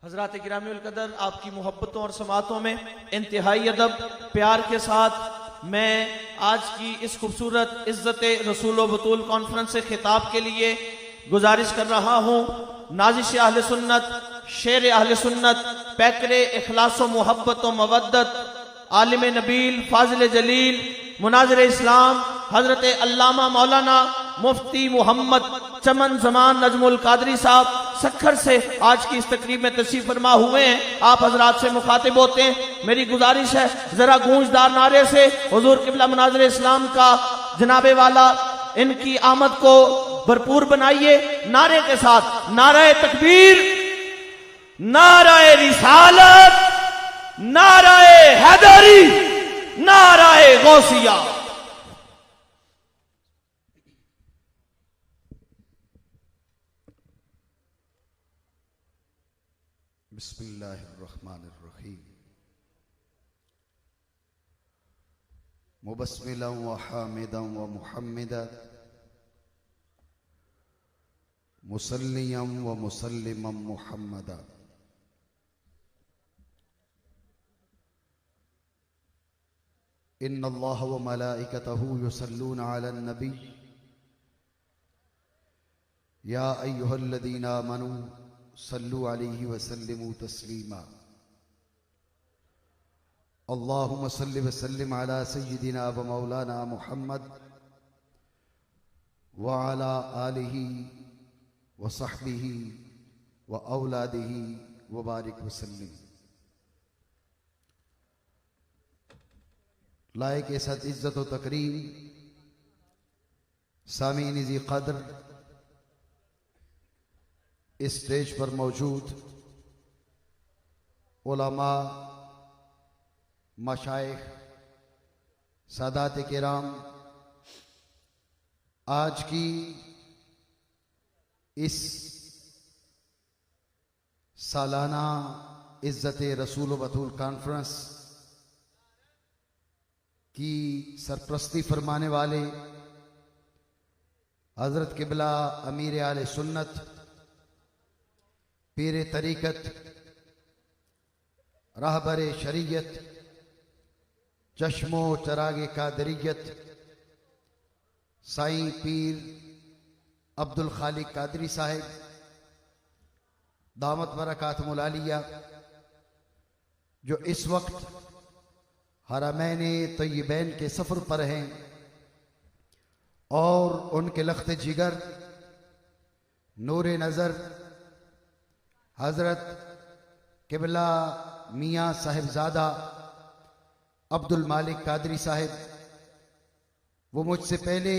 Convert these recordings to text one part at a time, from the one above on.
हज़रात गिरामीउल कदर, आपकी मोहब्बतों और समातों में इंतहाई अदब प्यार के साथ मैं आज की इस खूबसूरत इज्जत रसूल व बतूल कॉन्फ्रेंस से खिताब के लिए गुजारिश कर रहा हूँ। नाजिश अहले सुन्नत, शेर अहले सुन्नत, पैकरे इखलास व मोहब्बत व मवद्दत, आलिम नबील, फाजिल जलील, मुनाजिर इस्लाम हजरत अल्लामा मौलाना मुफ्ती मोहम्मद चमन जमान नजमुल कादरी साहब सखर से आज की इस तकरीब में तशरीफ फरमा हुए हैं। आप हजरात से मुखातिब होते हैं। मेरी गुजारिश है जरा गूंजदार नारे से हुजूर किबला मुनाजिर इस्लाम का जनाबे वाला इनकी आमद को भरपूर बनाइए। नारे के साथ नारे तकबीर, नारे रिसालत, नारे हैदरी, नारे गौसिया। बिस्मिल्लाहिर्रहमानिर्रहीम। मुबस्मिलन व हामिदन व मुहम्मिदन मुसल्लियन व मुसल्लिमन मुहम्मदन। इन्नल्लाह व मलाइकतहु युसल्लूना अलन नबी या अय्युहल्लज़ीना आमनू सल्लु अलैहि वसल्लिमु तस्लीमा। अल्लाहुम्मा सल्लि व सल्लिम अला सय्यिदिना व मौलाना मुहम्मद व अला आलिहि व सहबिहि व औलादिहि व बारिक वसल्लिम। लायक सद इज्जत व तकरीम सामीन ज़ी क़द्र इस स्टेज पर मौजूद उलमा, मशाइख, सादात किराम, आज की इस सालाना इज्जत रसूल बतूल कॉन्फ्रेंस की सरपरस्ती फरमाने वाले हजरत किबला अमीर आले सुन्नत, पीर तरीकत, रहबर शरीयत, चश्मो चरागे कादरियत, साईं पीर अब्दुल खालिक कादरी साहिब दामत बरकातुहुल आलिया, जो इस वक्त हरमैन तय्यबैन के सफर पर हैं और उनके लख्त जिगर नूर नज़र हजरत किबला मियाँ साहिबजादा अब्दुल मालिक कादरी साहिब, वो मुझसे पहले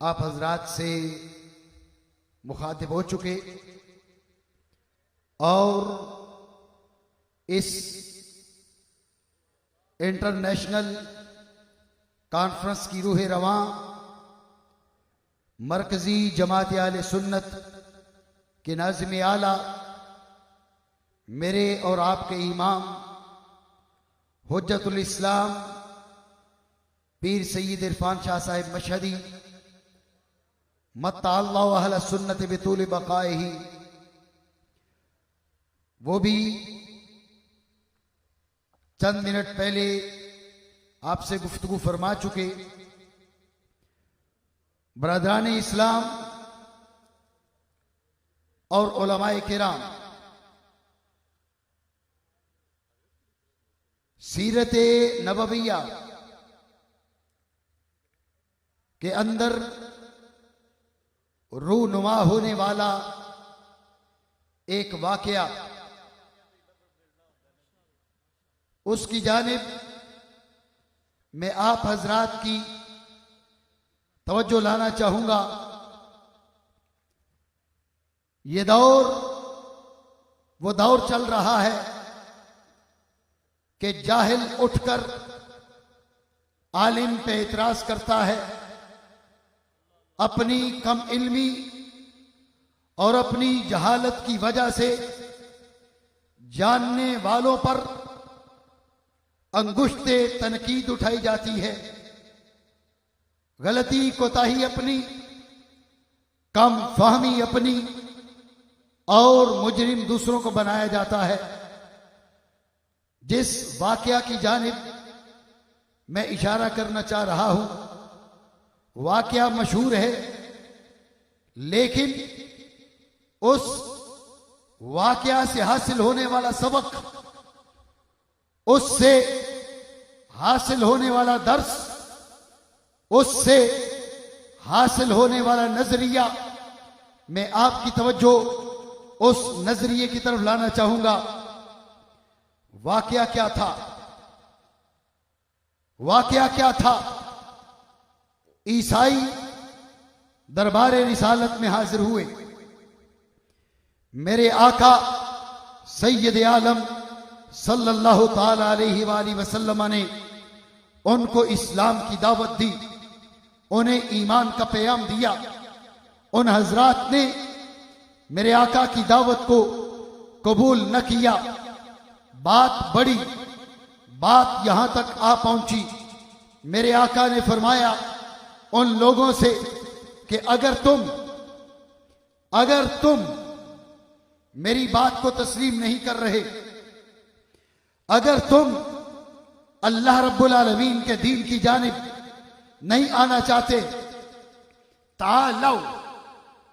आप हजरात से मुखातिब हो चुके और इस इंटरनेशनल कॉन्फ्रेंस की रूह रवां मरकजी जमात आले सुन्नत के नाज़िम आला, मेरे और आपके इमाम हुज्जतुल इस्लाम पीर सैयद इरफान शाह साहिब मशहदी मत्ताअल्लाहु अहल सुन्नत बितूल बकाइही, वो भी चंद मिनट पहले आपसे गुफ्तगू फरमा चुके। बरदरान इस्लाम और उलमाए किराम, सीरत नबविया के अंदर रूनुमा होने वाला एक वाकया, उसकी जानिब मैं आप हजरात की तवज्जो लाना चाहूंगा। ये दौर वो दौर चल रहा है कि जाहिल उठकर आलिम पे इतराज करता है, अपनी कम इल्मी और अपनी जहालत की वजह से जानने वालों पर अंगुश्ते तनकीद उठाई जाती है। गलती कोताही अपनी, कम फहमी अपनी और मुजरिम दूसरों को बनाया जाता है। जिस वाकया की जानिब मैं इशारा करना चाह रहा हूं, वाकया मशहूर है, लेकिन उस वाकया से हासिल होने वाला सबक, उससे हासिल होने वाला दर्स, उससे हासिल होने वाला नजरिया, मैं आपकी तवज्जो उस नजरिए की तरफ लाना चाहूंगा। वाकया क्या था? वाकया क्या था? ईसाई दरबार रिसालत में हाजिर हुए। मेरे आका सैयद आलम सल्लल्लाहु ताला अलैहि वसल्लम ने उनको इस्लाम की दावत दी, उन्हें ईमान का पैगाम दिया। उन हजरात ने मेरे आका की दावत को कबूल न किया। बात बढ़ी, बात यहां तक आ पहुंची। मेरे आका ने फरमाया उन लोगों से कि अगर तुम मेरी बात को तस्लीम नहीं कर रहे, अगर तुम अल्लाह रब्बुल आलमीन के दीन की जानिब नहीं आना चाहते, तालौ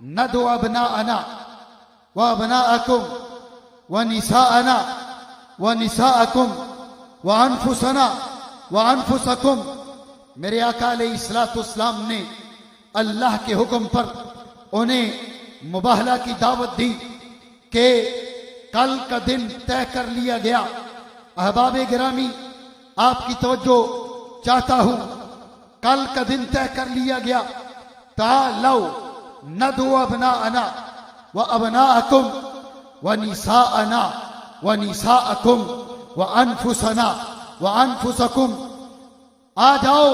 नदु अबनाअना व अबनाअकुम व निसाअना व निसाअकुम व अनफुसना व अनफुसकुम। मेरे आका अलैहिस्सलाम ने अल्लाह के हुक्म पर उन्हें मुबाहला की दावत दी कि कल का दिन तय कर लिया गया। अहबाब गिरामी, आपकी तवज्जो चाहता हूं, कल का दिन तय कर लिया गया। तालौ नदु अबनाअना व अबनाअकुम व निसाअना व निसाअकुम व अनफुसना व अनफुसकुम। आ जाओ,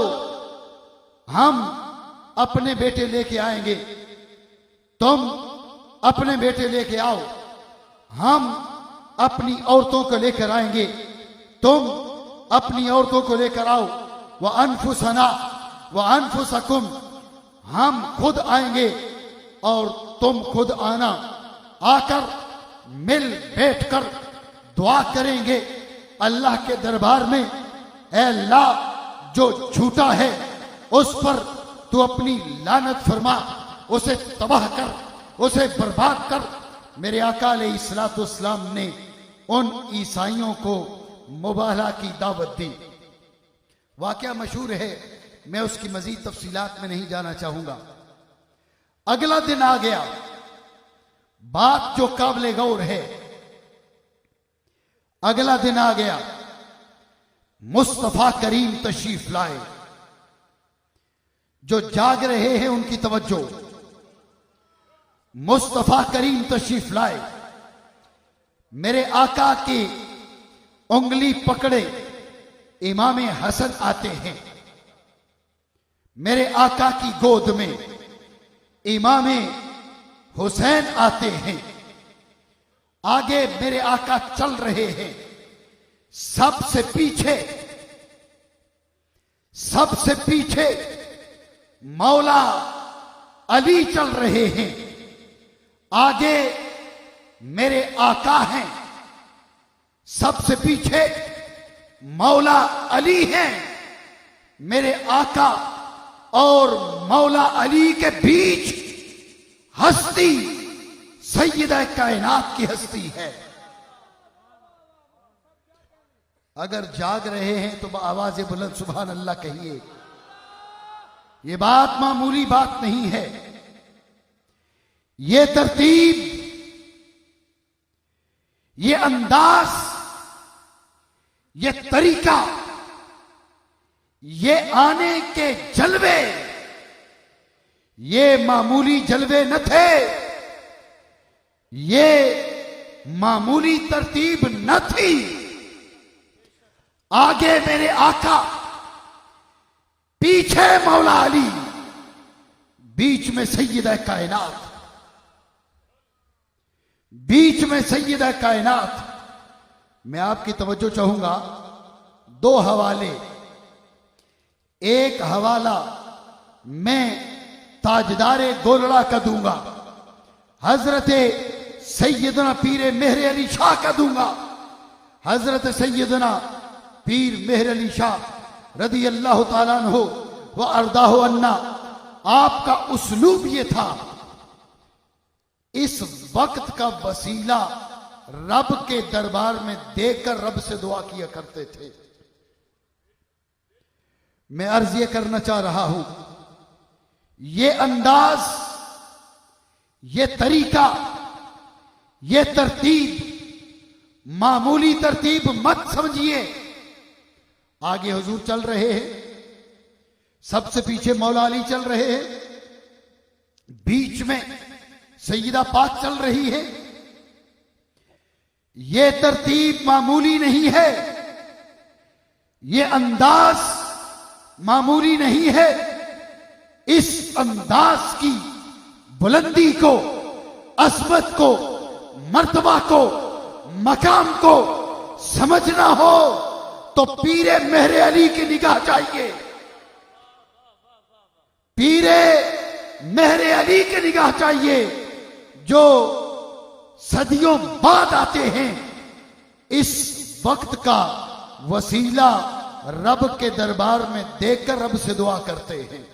हम अपने बेटे लेके आएंगे, तुम अपने बेटे लेके आओ। हम अपनी औरतों को लेकर आएंगे, तुम अपनी औरतों को लेकर आओ। व अनफुसना व अनफुसकुम, हम खुद आएंगे और तुम खुद आना। आकर मिल बैठकर दुआ करेंगे अल्लाह के दरबार में, ऐ अल्लाह जो झूठा है उस पर तू अपनी लानत फरमा, उसे तबाह कर, उसे बर्बाद कर। मेरे आका अलैहिस्सलाम ने उन ईसाइयों को मुबाहला की दावत दी। वाकया मशहूर है, मैं उसकी मजीद तफसीलात में नहीं जाना चाहूंगा। अगला दिन आ गया, बात जो काबिल गौर है, अगला दिन आ गया। मुस्तफा करीम तशरीफ लाए। जो जाग रहे हैं उनकी तवज्जो, मुस्तफा करीम तशरीफ लाए। मेरे आका की उंगली पकड़े इमाम हसन आते हैं। मेरे आका की गोद में इमाम हुसैन आते हैं। आगे मेरे आका चल रहे हैं, सबसे पीछे मौला अली चल रहे हैं। आगे मेरे आका हैं, सबसे पीछे मौला अली हैं। मेरे आका और मौला अली के बीच हस्ती सैयदा कायनात की हस्ती है। अगर जाग रहे हैं तो आवाज बुलंद सुभान अल्लाह कहिए। ये बात मामूली बात नहीं है। ये तरतीब, ये अंदाज, ये तरीका, ये आने के जलवे, ये मामूली जलवे न थे, ये मामूली तरतीब न थी। आगे मेरे आका, पीछे मौला अली, बीच में सैयदा कायनात, बीच में सैयदा कायनात। मैं आपकी तवज्जो चाहूंगा, दो हवाले। एक हवाला मैं ताजदारे गोलड़ा का दूंगा, हजरते सैयदना पीर मेहर अली शाह का दूंगा। हजरत सैयदना पीर मेहर अली शाह रदी अल्लाह ताला अन्हु व अर्दाहु अन्ना, आपका उसलूब ये था, इस वक्त का वसीला रब के दरबार में देकर रब से दुआ किया करते थे। मैं अर्ज ये करना चाह रहा हूं, ये अंदाज, ये तरीका, ये तरतीब मामूली तरतीब मत समझिए। आगे हुजूर चल रहे हैं, सबसे पीछे मौला अली चल रहे हैं, बीच में सैयदा पाक चल रही है। ये तरतीब मामूली नहीं है, ये अंदाज मामूली नहीं है। इस अंदाज की बुलंदी को, अजमत को, मर्तबा को, मकाम को समझना हो तो पीरे मेहर अली की निगाह चाहिए, पीरे मेहर अली की निगाह चाहिए, जो सदियों बाद आते हैं। इस वक्त का वसीला रब के दरबार में देकर रब से दुआ करते हैं।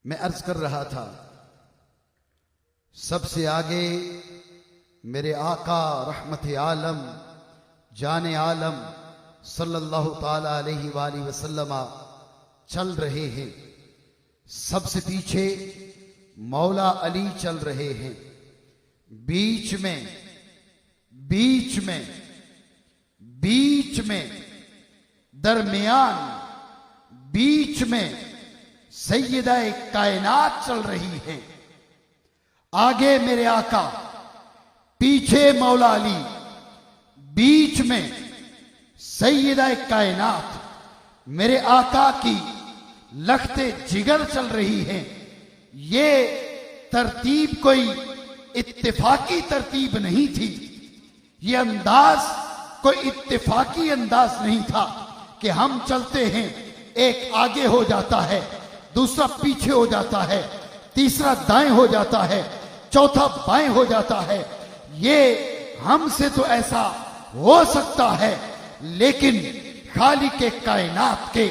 मैं अर्ज कर रहा था, सबसे आगे मेरे आका रहमत आलम जाने आलम सल्लल्लाहु ताला अलैहि वाली वसल्लमा चल रहे हैं, सबसे पीछे मौला अली चल रहे हैं, बीच में बीच में बीच में दरमियान बीच में सैयदा कायनात चल रही है। आगे मेरे आका, पीछे मौला अली, बीच में सैयदा कायनात मेरे आका की लखते जिगर चल रही है। ये तरतीब कोई इत्तेफाकी तरतीब नहीं थी, ये अंदाज कोई इत्तेफाकी अंदाज नहीं था कि हम चलते हैं, एक आगे हो जाता है, दूसरा पीछे हो जाता है, तीसरा दाएं हो जाता है, चौथा बाएं हो जाता है। ये हमसे तो ऐसा हो सकता है, लेकिन खालिक के कायनात के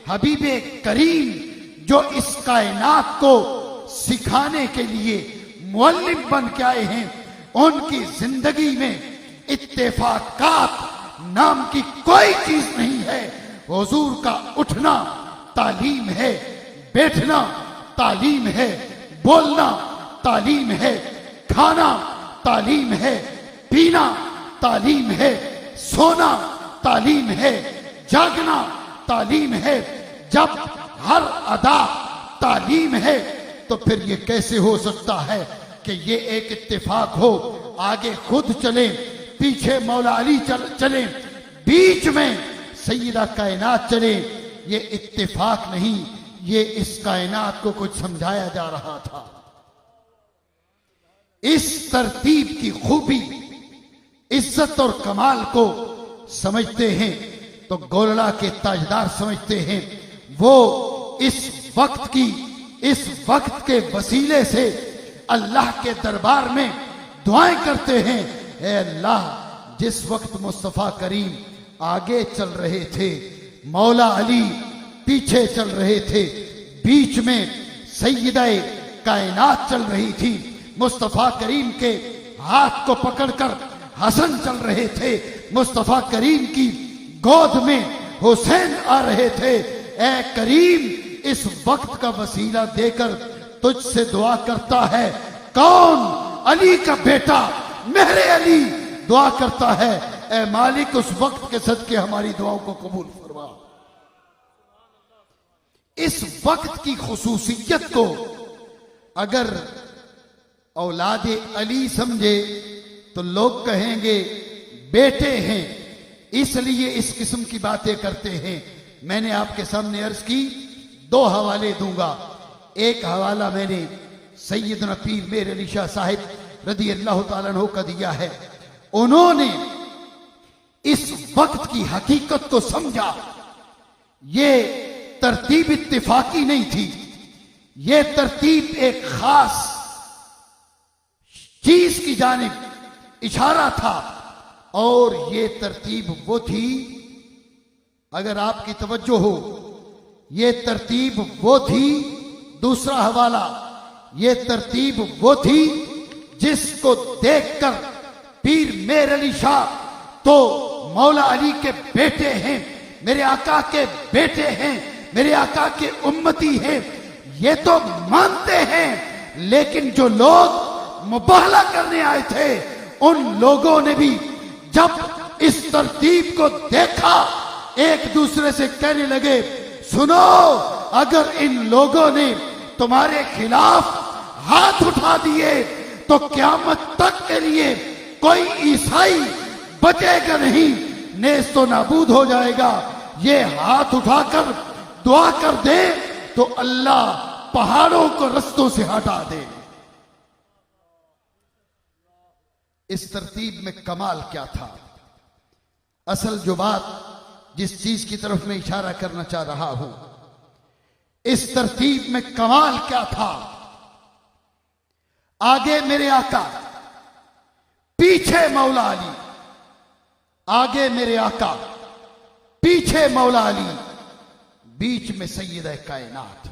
हबीबे करीम जो इस कायनात को सिखाने के लिए मुअल्लिम बन के आए हैं, उनकी जिंदगी में इत्तेफाकात नाम की कोई चीज नहीं है। हुजूर का उठना तालीम है, बैठना तालीम है, बोलना तालीम है, खाना तालीम है, पीना तालीम है, सोना तालीम है, जागना तालीम है। जब हर अदा तालीम है तो फिर ये कैसे हो सकता है कि ये एक इत्तेफाक हो, आगे खुद चले, पीछे मौला अली चले, बीच में सैयदा कायनात चले। ये इत्तेफाक नहीं, ये इस कायनात को कुछ समझाया जा रहा था। इस तरतीब की खूबी, इज्जत और कमाल को समझते हैं तो गोलड़ा के ताजदार समझते हैं। वो इस वक्त के वसीले से अल्लाह के दरबार में दुआएं करते हैं, ऐ अल्लाह, जिस वक्त मुस्तफा करीम आगे चल रहे थे, मौला अली पीछे चल रहे थे, बीच में सैयदा कायनात चल रही थी, मुस्तफा करीम के हाथ को पकड़कर हसन चल रहे थे, मुस्तफा करीम की गोद में हुसैन आ रहे थे। ऐ करीम, इस वक्त का वसीला देकर तुझसे दुआ करता है। कौन? अली का बेटा मेहर अली दुआ करता है, ऐ मालिक, उस वक्त के सदके हमारी दुआओं को कबूल फरमा। इस वक्त की खुसूसियत को अगर औलाद अली समझे तो लोग कहेंगे बेटे हैं इसलिए इस किस्म की बातें करते हैं। मैंने आपके सामने अर्ज की, 2 हवाले दूंगा। एक हवाला मैंने सैयदना पीर मेर अली शाह साहिब रदी अल्लाह ताला अन्हु का दिया है। उन्होंने इस वक्त की हकीकत को समझा। ये तरतीब इत्तिफाकी नहीं थी, ये तरतीब एक खास चीज की जानिब इशारा था। और ये तरतीब वो थी, अगर आपकी तवज्जो हो, ये तरतीब वो थी। दूसरा हवाला, ये तरतीब वो थी जिसको देखकर पीर मेर अली शाह तो मौला अली के बेटे हैं, मेरे आका के बेटे हैं, मेरे आका के उम्मती हैं, ये तो मानते हैं। लेकिन जो लोग मुबाहला करने आए थे, उन लोगों ने भी जब इस तरतीब को देखा, एक दूसरे से कहने लगे, सुनो, अगर इन लोगों ने तुम्हारे खिलाफ हाथ उठा दिए तो क़यामत तक के लिए कोई ईसाई बचेगा नहीं, नेस्त तो नाबूद हो जाएगा। ये हाथ उठाकर दुआ कर दे तो अल्लाह पहाड़ों को रस्तों से हटा दे। इस तरतीब में कमाल क्या था? असल जो बात, जिस चीज की तरफ मैं इशारा करना चाह रहा हूं, इस तरतीब में कमाल क्या था? आगे मेरे आका, पीछे मौला अली। आगे मेरे आका, पीछे मौला अली, बीच में सैयदा कायनात,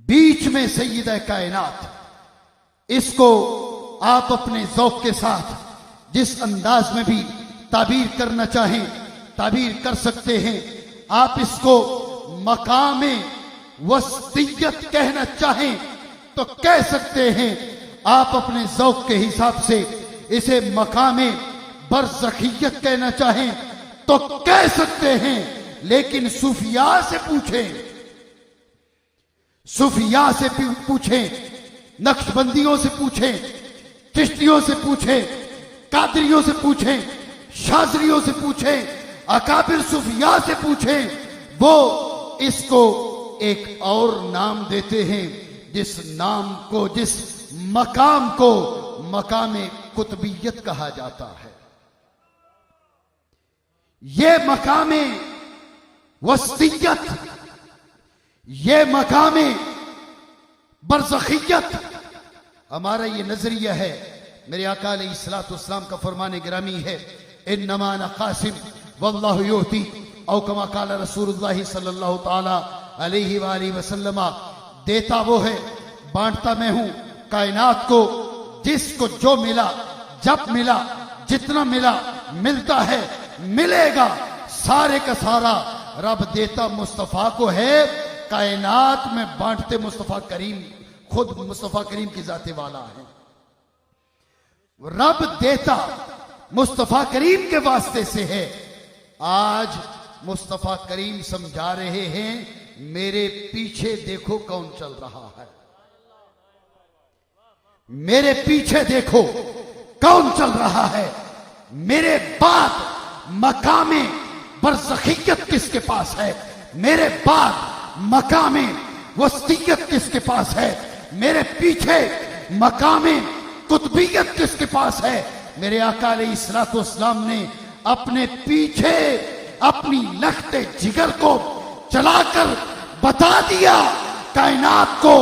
बीच में सैयदा कायनात। इसको आप अपने ज़ौक़ के साथ जिस अंदाज में भी ताबीर करना चाहें ताबीर कर सकते हैं। आप इसको मकामे वस्तियत कहना चाहें तो कह सकते हैं। आप अपने ज़ौक़ के हिसाब से इसे मकामे बरज़खियत कहना चाहें तो कह सकते हैं। लेकिन सूफिया से पूछें, सूफिया से पूछें, नक्शबंदियों से पूछें, चिश्तियों से पूछें, कादरियों से पूछें, शाज़रियों से पूछें, अकाबिर सूफिया से पूछें, वो इसको एक और नाम देते हैं, जिस नाम को, जिस मकाम को मकामे कुतबियत कहा जाता है। ये मकामे वस्तियत, ये मकामे बरज़खियत, हमारा ये नजरिया है। मेरे आका अलैहिस्सलातु वस्सलाम का फरमान गिरामी है, इन्नमा अना क़ासिम वल्लाहु युती, औ कमा क़ाल रसूलुल्लाह सल्लल्लाहु तआला अलैहि वआलिहि वसल्लम। देता वो है, बांटता मैं हूं कायनात को। जिसको जो मिला, जब मिला, जितना मिला, मिलता है, मिलेगा, सारे का सारा रब देता मुस्तफा को है। कायनात में बांटते मुस्तफा करीम, खुद मुस्तफा करीम की जाते वाला है। रब देता मुस्तफा करीम के वास्ते से है। आज मुस्तफा करीम समझा रहे हैं, मेरे पीछे देखो कौन चल रहा है, मेरे पीछे देखो कौन चल रहा है। मेरे बाद मकामे बरज़खियत किसके पास है, मेरे बाद मकामे वस्तियत किसके पास है, मेरे पीछे मकामे कुतबियत किसके पास है। मेरे आका अलैहिस्सलातु वस्सलाम ने अपने पीछे अपनी लखते जिगर को चलाकर बता दिया, कायनात को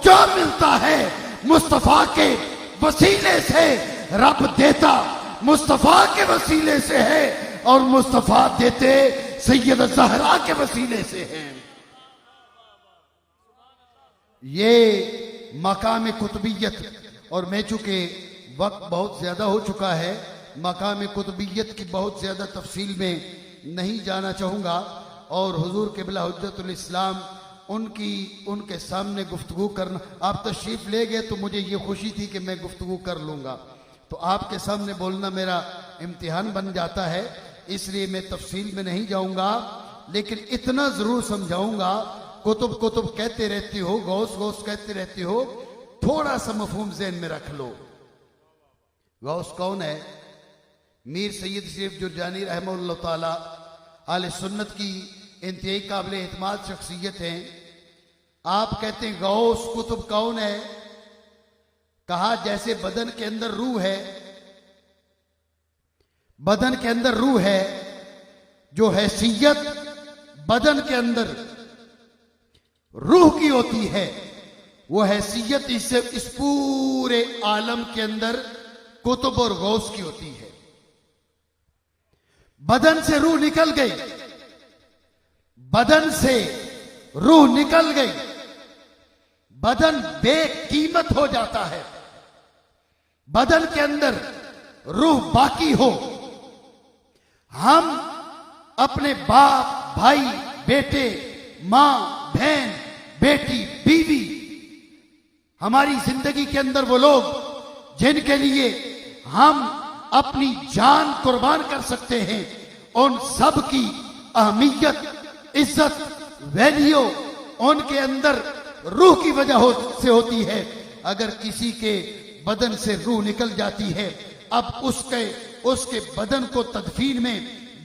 जो मिलता है मुस्तफा के वसीले से रब देता मुस्तफा के वसीले से है, और मुस्तफा देते सैयद ज़हरा के वसीले से है। ये मकाम कुतबियत, और मैं चूंकि वक्त बहुत ज्यादा हो चुका है, मकाम कुतबियत की बहुत ज्यादा तफसील में नहीं जाना चाहूँगा। और हुजूर क़िबला हुज्जतुल इस्लाम उनके सामने गुफ्तगू करना, आप तशरीफ़ ले गए तो मुझे ये खुशी थी कि मैं गुफ्तगू कर लूँगा, तो आपके सामने बोलना मेरा इम्तिहान बन जाता है, इसलिए मैं तफसील में नहीं जाऊँगा। लेकिन इतना जरूर समझाऊंगा, कुतुब कुतुब कहते रहते हो, गौस गौस कहते रहते हो, थोड़ा सा मफहूम ज़हन में रख लो। गौस कौन है? मीर सैयद शरीफ जुरजानी रहमतुल्लाह ताला आले सुन्नत की इंतहाई काबिल एतमाद शख्सियत हैं। आप कहते हैं गौस कुतुब कौन है? कहा जैसे बदन के अंदर रूह है, बदन के अंदर रूह है, जो हैसियत बदन के अंदर रूह की होती है, वो हैसियत इससे इस पूरे आलम के अंदर कुतुब और गौस की होती है। बदन से रूह निकल गई, बदन से रूह निकल गई, बदन बेकीमत हो जाता है। बदन के अंदर रूह बाकी हो, हम अपने बाप, भाई, बेटे, मां, बहन, बेटी, बीवी, हमारी जिंदगी के अंदर वो लोग जिनके लिए हम अपनी जान कुर्बान कर सकते हैं, उन सब की अहमियत, इज्जत, वैल्यू उनके अंदर रूह की वजह से होती है। अगर किसी के बदन से रूह निकल जाती है, अब उसके बदन को तदफीन में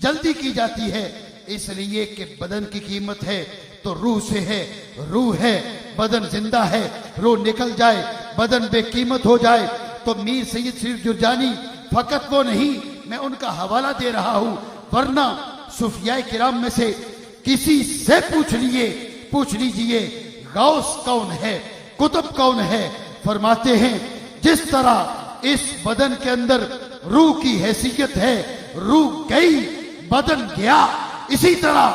जल्दी की जाती है, इसलिए कि बदन की कीमत है तो रूह से है। रूह है, बदन जिंदा है, रूह निकल जाए, बदन बेकीमत हो जाए। तो मीर सैयद शरीफ जुरजानी फकत वो नहीं, मैं उनका हवाला दे रहा हूं, वरना सुफियाए किराम में से किसी से पूछ लीजिए गौस कौन है, कुतुब कौन है। फरमाते हैं जिस तरह इस बदन के अंदर रूह की हैसियत है, रूह गई बदन गया, इसी तरह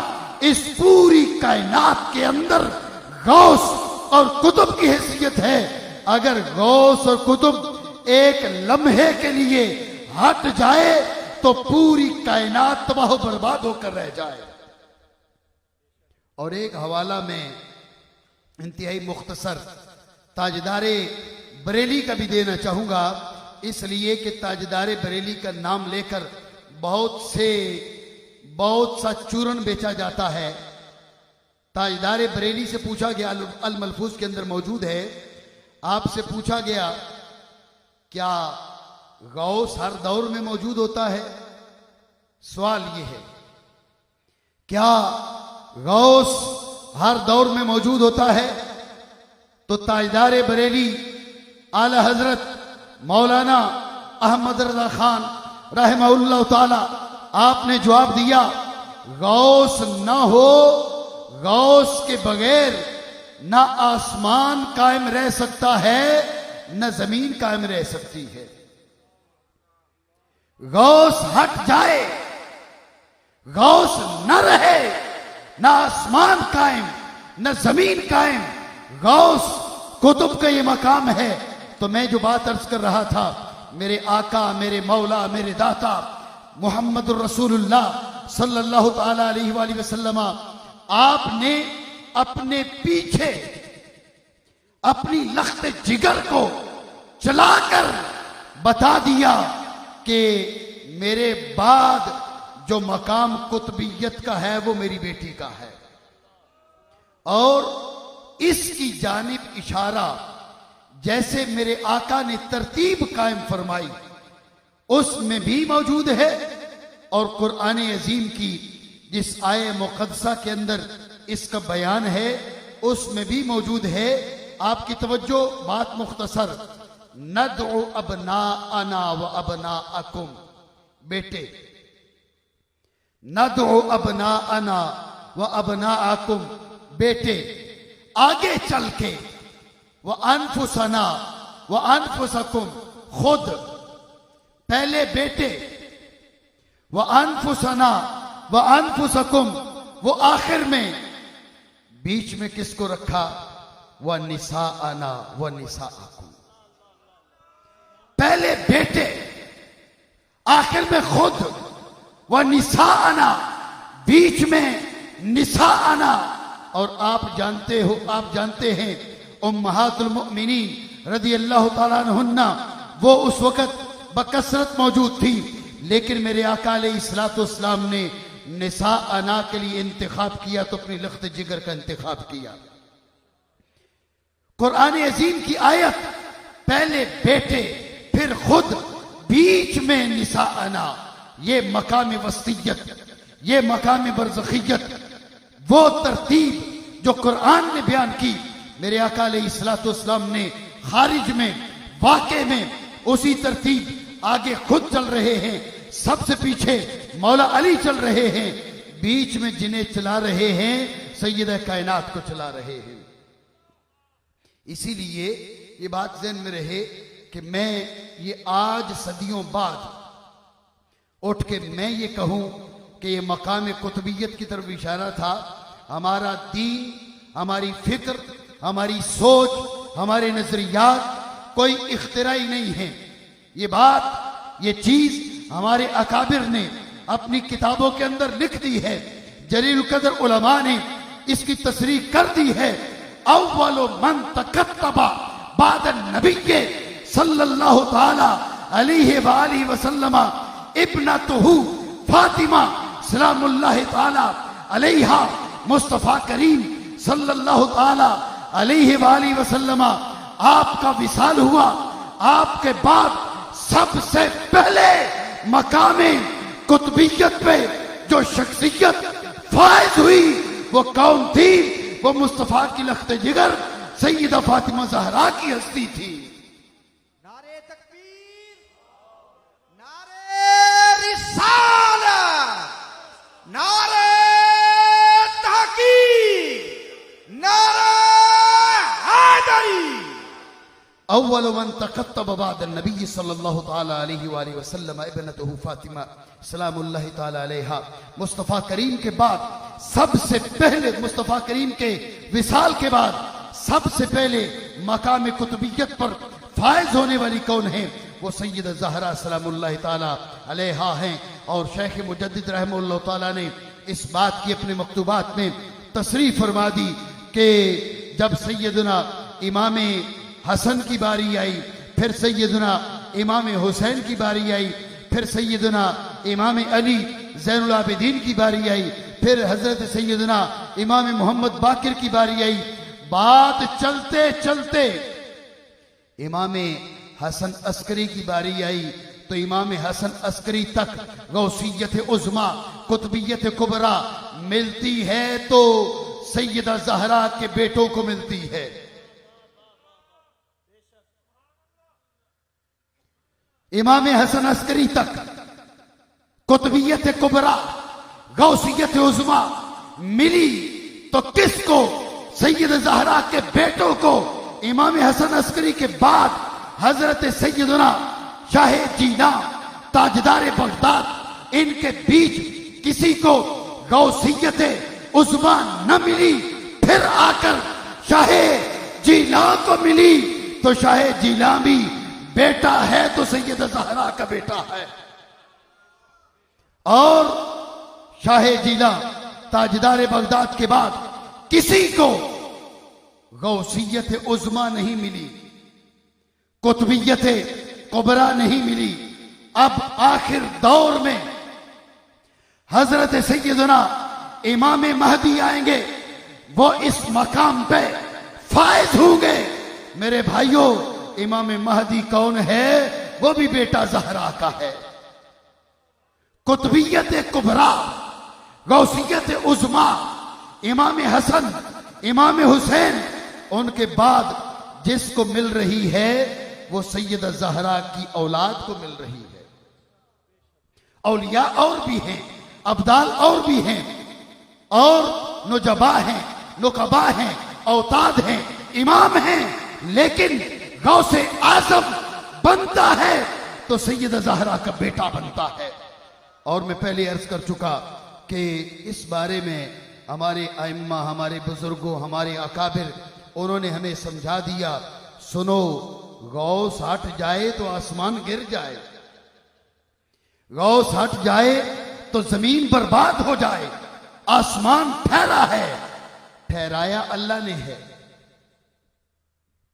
इस पूरी कायनात के अंदर गौस और कुतुब की हैसियत है। अगर गौस और कुतुब एक लम्हे के लिए हट जाए तो पूरी कायनात तबाह बर्बाद होकर रह जाए। और एक हवाला में इंतहाई मुख्तसर ताजदारे बरेली का भी देना चाहूंगा, इसलिए कि ताजदारे बरेली का नाम लेकर बहुत सा चूरन बेचा जाता है। ताजदारे बरेली से पूछा गया, अल मलफूज के अंदर मौजूद है, आपसे पूछा गया क्या गौस हर दौर में मौजूद होता है? सवाल यह है, क्या गौस हर दौर में मौजूद होता है? तो ताजदारे बरेली आला हजरत मौलाना अहमद रजा खान रहमहुल्लाह ताला आपने जवाब दिया, गौस ना हो, गौस के बगैर ना आसमान कायम रह सकता है, न जमीन कायम रह सकती है। गौस हट जाए, गौस न रहे, न आसमान कायम न जमीन कायम, गौस कुतुब का ये मकाम है। तो मैं जो बात अर्ज कर रहा था, मेरे आका, मेरे मौला, मेरे दाता मोहम्मद रसूलुल्लाह सल्लल्लाहु ताला अलैहि वसल्लम, आपने अपने पीछे अपनी लख्त जिगर को चलाकर बता दिया कि मेरे बाद जो मकाम कुतुबियत का है वो मेरी बेटी का है। और इसकी जानिब इशारा जैसे मेरे आका ने तरतीब कायम फरमाई उसमें भी मौजूद है, और कुरान अजीम की जिस आये मुक़द्दसा के अंदर इसका बयान है उसमें भी मौजूद है। आपकी तवज्जो, बात मुख्तसर, नदउ अबनाअना व अबनाअकुम, बेटे, नदउ अबनाअना व अबनाअकुम, बेटे, आगे चल के, व अनफुसना व अनफुसकुम, खुद पहले बेटे, व अनफुसना व अनफुसकुम, वो आखिर में, बीच में किसको रखा? व निसाअना व निसाअकुम, पहले बेटे, आखिर में खुद, व निसाअना, बीच में निसाअना। और आप जानते हैं उम्महातुल मुमिनीन रज़ियल्लाहु ताला अन्हुन्ना वो उस वक़्त बकसरत मौजूद थी, लेकिन मेरे आका अलैहिस्सलातु वस्सलाम ने निसा अना के लिए इंतखाब किया तो अपनी लख्त जिगर का इंतखाब किया। कुरान अजीम की आयत पहले बेटे फिर खुद, बीच में निसा अना, ये मकाम वस्तियत, ये मकाम बरज़खियत, वो तरतीब जो कुरान ने बयान की, मेरे आका अलैहिस्सलाम ने खारिज में, वाक़े में उसी तरतीब आगे खुद चल रहे हैं, सबसे पीछे मौला अली चल रहे हैं, बीच में जिन्हें चला रहे हैं सैयद कायनात को चला रहे हैं। इसीलिए ये बात ज़हन में रहे कि मैं ये आज सदियों बाद उठ के मैं ये कहूं कि ये मकाम कुतुबियत की तरफ इशारा था। हमारा दीन, हमारी फिक्र, हमारी सोच, हमारे नजरियात कोई इख्तिराई नहीं है। ये बात, ये चीज हमारे अकाबिर ने अपनी किताबों के अंदर लिख दी है। जलील कदर उलमा ने इसकी तस्रीह कर दी है। अव्वलु मन तकत्तबा बाद नबिय्य सल्लल्लाहु ताला अलैहि व आलिहि वसल्लम इब्नतुहु फातिमा सलामुल्लाह ताला अलैहा, मुस्तफा करीम सल्लल्लाहु ताला अलैहि व आलिहि वसल्लम आपका विसाल हुआ। आपके बाद सबसे पहले मकामे कुतुबियत पे जो शख्सियत फायज हुई वो कौन थी? वो मुस्तफा की लख्त जिगर सैयदा फातिमा ज़हरा की हस्ती थी। नारे तकबीर, नारे रिसालत, नारे तहकीक, नारे हैदरी। अव्वल मन तकत्तब बाद नबी सल्लल्लाहु ताला अलैहि वसल्लम इब्नतुहु फातिमा सलामुल्लाह ताला अलैहा, मुस्तफा करीम के बाद सबसे पहले, मुस्तफा करीम के विसाल के बाद सबसे पहले मकाम कुतुबियत पर फायज होने वाली कौन है? वो सैयद ज़हरा सलामुल्लाह ताला अलैहा हैं। और शेख मुजद्दिद रहमतुल्लाह ताला ने इस बात की अपने मकतूबात में तसरीह फरमा दी कि जब सैयदना इमाम हसन की बारी आई, फिर सैयदना इमाम हुसैन की बारी आई, फिर सैयदना इमाम अली ज़ैनुल आबिदीन की बारी आई, फिर हजरत सैयदना इमाम मोहम्मद बाकिर की बारी आई। बात चलते चलते इमाम हसन अस्करी की बारी आई तो इमाम हसन अस्करी तक गौसियत उज़्मा, कुतुबियत कुबरा मिलती है तो सैयदा ज़हरा के बेटों को मिलती है। इमाम हसन अस्करी तक कुतुबियत कुबरा, गौसियत उज़्मा मिली तो किसको? सैयद ज़हरा के बेटों को। इमाम हसन अस्करी के बाद हजरत सैयदना शाह जीना, ताजदार बगदाद, इनके बीच किसी को गौसियत उज़्मा न मिली। फिर आकर शाह जीला को मिली तो शाह जीला भी बेटा है तो सैयद ज़हरा का बेटा है। और शाह जीला ताजदार बगदाद के बाद किसी को गौसियत उज़्मा नहीं मिली, कुतुबियत कुबरा नहीं मिली। अब आखिर दौर में हजरत सैयदना इमाम महदी आएंगे, वो इस मकाम पे फायज होंगे। मेरे भाइयों, इमाम महदी कौन है? वो भी बेटा ज़हरा का है। कुतुबियत कुबरा, गौसियत उज़्मा, इमाम हसन, इमाम हुसैन, उनके बाद जिसको मिल रही है वो सैयदा ज़हरा की औलाद को मिल रही है। औलिया और भी हैं, अब्दाल और भी हैं, और नुजबा हैं, नुकबा हैं, औताद हैं, इमाम हैं, लेकिन गौसे आज़म बनता है तो सैयदा ज़हरा का बेटा बनता है। और मैं पहले अर्ज कर चुका कि इस बारे में हमारे आइम्मा, हमारे बुजुर्गों, हमारे अकाबिर, उन्होंने हमें समझा दिया। सुनो, गौस हट जाए तो आसमान गिर जाए, गौस हट जाए तो जमीन बर्बाद हो जाए। आसमान ठहरा है, ठहराया अल्लाह ने है,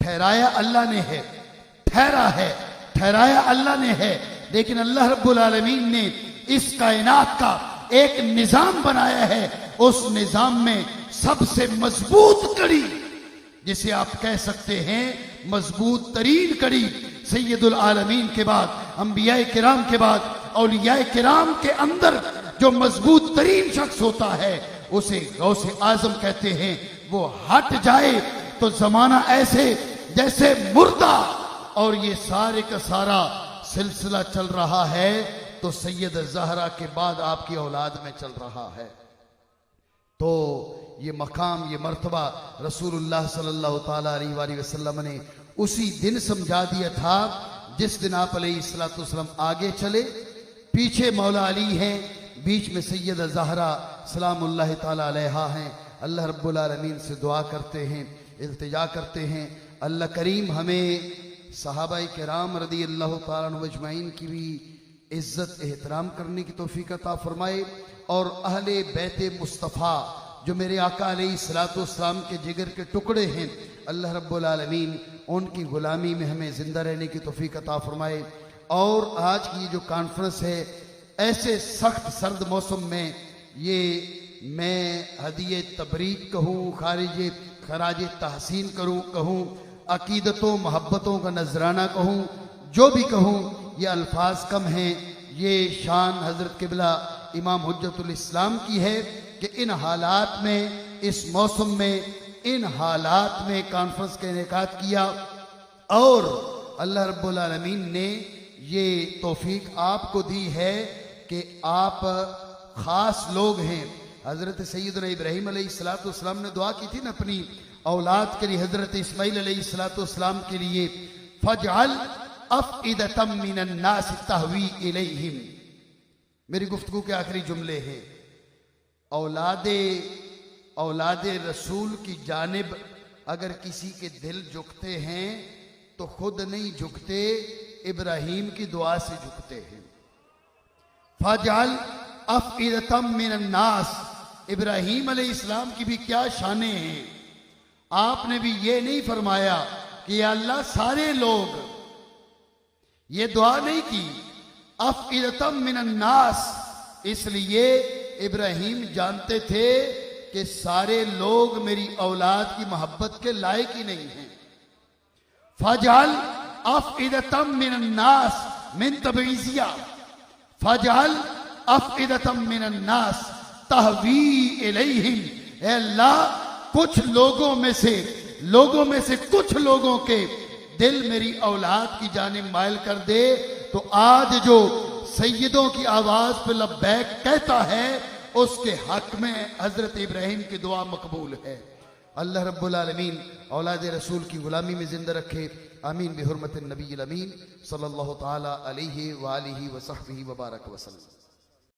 ठहराया अल्लाह ने है, ठहरा है, ठहराया अल्लाह ने है। लेकिन अल्लाह रब्बुल आलमीन ने इस कायनात का एक निजाम बनाया है। उस निजाम में सबसे मजबूत कड़ी, जिसे आप कह सकते हैं मजबूत तरीन कड़ी, सैयदुल आलमीन के बाद, अंबियाए किराम के बाद, औलियाए किराम के अंदर जो मजबूत तरीन शख्स होता है उसे गौसे आजम कहते हैं। वो हट जाए तो जमाना ऐसे जैसे मुर्दा, और ये सारे का सारा सिलसिला चल रहा है तो सैयद ज़हरा के बाद आपकी औलाद में चल रहा है। तो ये मकाम, ये मर्तबा रसूलुल्लाह सल्लल्लाहु ताला अलैहि वसल्लम ने उसी दिन समझा दिया था जिस दिन आप अलैहिस्सलाम आगे चले, पीछे मौला अली हैं, बीच में सैयद ज़हरा सलामुल्लाह ताला अलैहा हैं। अल्लाह रब्बुल आलमीन से दुआ करते हैं, इल्तिजा करते हैं, अल्लाह करीम हमें सहाबाए किराम रदी अल्लाह ताला अन्हुम अजमाइन की भी इज्जत एहतराम करने की तौफीक अता फरमाए, और अहले बैते मुस्तफ़ा जो मेरे आका अलैहिस्सलाम के जिगर के टुकड़े हैं, अल्लाह रब्बुल आलमीन उनकी गुलामी में हमें जिंदा रहने की तौफीक अता फरमाए। और आज की जो कॉन्फ्रेंस है, ऐसे सख्त सर्द मौसम में ये मैं हदिये तबरीक कहूँ, खराज तहसीन कहूँ, अकीदतों मोहब्बतों का नजराना कहूँ, जो भी कहूँ, ये अल्फाज कम हैं। ये शान हजरत किबला इमाम हुज्जतुल इस्लाम की है कि इन हालात में, इस मौसम में, इन हालात में कॉन्फ्रेंस का इनेकाद किया, और अल्लाह रब्बुल आलमीन ने ये तौफीक आपको दी है कि आप खास लोग हैं। हजरत सैयदना इब्राहीम अलैहिस्सलाम ने दुआ की थी ना अपनी औलाद के लिए, हजरत इस्माइल अलैहिस्सलाम के लिए, फजअल अफइदतम मिनन नास तहवी इलैहिम। मेरी गुफ्तगू के आखिरी जुमले हैं, औलादे रसूल की जानिब अगर किसी के दिल झुकते हैं तो खुद नहीं झुकते, इब्राहीम की दुआ से झुकते हैं। फजअल अफइदतम मिनन नास, इब्राहीम अलैहिस्सलाम की भी क्या शाने हैं। आपने भी ये नहीं फरमाया कि या अल्लाह सारे लोग, ये दुआ नहीं की, अफइदतम मिनन नास, इसलिए इब्राहीम जानते थे कि सारे लोग मेरी औलाद की मोहब्बत के लायक ही नहीं हैं। फजअल अफइदतम मिनन नास मिन तबईजिया, फजअल अफइदतम मिनन नास तहवी इलैहिम। ऐ अल्लाह, कुछ लोगों में से कुछ लोगों के दिल मेरी औलाद की जानिब माइल कर दे, तो आज जो सैयदों की आवाज पे लब्बैक कहता है उसके हक में हजरत इब्राहीम की दुआ मकबूल है। अल्लाह रब्बुल आलमीन औलाद रसूल की गुलामी में जिंदा रखे। आमीन बिहुर्मत नबी अमीन सल्लल्लाहु ताला अलैहि व आलिहि व सहबिहि व बारक वसल्लम।